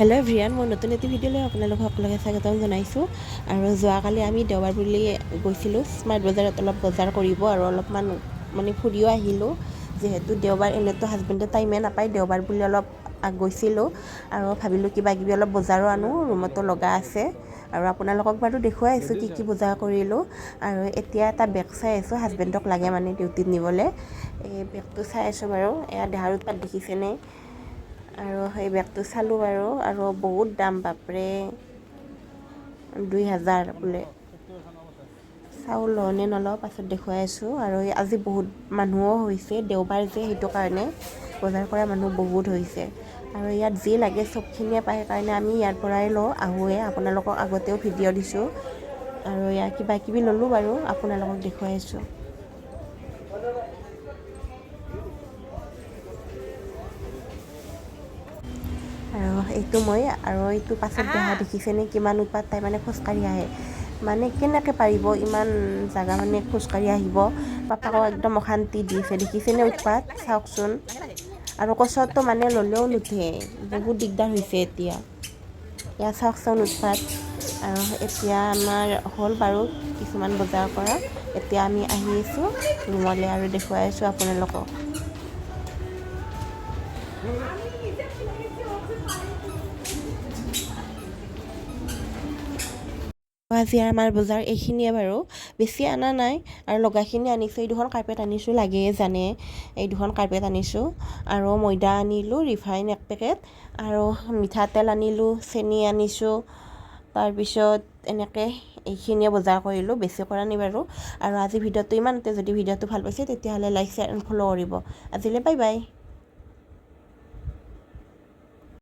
Hello' everyone, মই নতুন এটি ভিডিঅ'লৈ আপোনালোকক সকলোকে স্বাগতম জনাইছোঁ। আৰু যোৱাকালি আমি দেওবাৰ বুলি গৈছিলোঁ স্মাৰ্ট বজাৰত অলপ বজাৰ কৰিব আৰু অলপমান ফুৰিও আহিলোঁ। যিহেতু দেওবাৰ এনেইতো হাজবেণ্ডে টাইমে নাপায়, দেওবাৰ বুলি অলপ গৈছিলোঁ আৰু ভাবিলোঁ কিবা কিবি অলপ বজাৰো আনো, ৰুমতো লগা আছে। আৰু আপোনালোকক বাৰু দেখুৱাই আছোঁ কি বজাৰ কৰিলোঁ। আৰু এতিয়া এটা বেগ চাই আছোঁ, হাজবেণ্ডক লাগে ডিউটিত নিবলৈ। এই বেগটো চাই আছোঁ বাৰু, এয়া দেহাৰ উৎপাত দেখিছেনে। আৰু সেই বেগটো চালোঁ আৰু বহুত দাম, বাপৰে 2000 বোলে। চাউল লওঁ নে নলওঁ পাছত দেখুৱাই আছোঁ। আৰু আজি বহুত মানুহো হৈছে, দেওবাৰ যে সেইটো কাৰণে বজাৰ কৰা মানুহ বহুত হৈছে। আৰু ইয়াত যি লাগে চবখিনিয়ে পায়, সেইকাৰণে আমি ইয়াৰ পৰাই লওঁ আহোঁৱে। আপোনালোকক আগতেও ভিডিঅ' দিছোঁ আৰু ইয়াৰ কিবা কিবি ল'লোঁ বাৰু, আপোনালোকক দেখুৱাই আছোঁ। আৰু এইটো মই আৰু এইটো পাছত দেহা দেখিছেনে কিমান উৎপাত, তাই খোজকাঢ়ি আহে। কেনেকৈ পাৰিব ইমান জাগা খোজকাঢ়ি আহিব। পাপাকো একদম অশান্তি দিছে, দেখিছেনে উৎপাত, চাওকচোন। আৰু কচৰটো ল'লেও নুঠে, বহুত দিগদাৰ হৈছে এতিয়া। এয়া চাওকচোন উৎপাত। আৰু এতিয়া আমাৰ হ'ল বাৰু কিছুমান বজাৰ কৰা। এতিয়া আমি আহি আছোঁ ৰুমলৈ আৰু দেখুৱাই আছোঁ আপোনালোকক। আজি আমাৰ বজাৰ এইখিনিয়ে বাৰু, বেছি অনা নাই। আৰু লগাখিনি আনিছোঁ, এই দুখন কাৰ্পেট আনিছোঁ, লাগেই জানে। এই দুখন কাৰ্পেট আনিছোঁ আৰু ময়দা আনিলোঁ, ৰিফাইন 1 পেকেট। আৰু মিঠাতেল আনিলোঁ, চেনি আনিছোঁ। তাৰপিছত এনেকৈ এইখিনিয়ে বজাৰ কৰিলোঁ, বেছি কৰা নাই বাৰু। আৰু আজি ভিডিঅ'টো ইমানতে। যদি ভিডিঅ'টো ভাল পাইছে তেতিয়াহ'লে লাইক, শ্বেয়াৰ এণ্ড ফ'ল' কৰিব। আজিলৈ বাই বাই।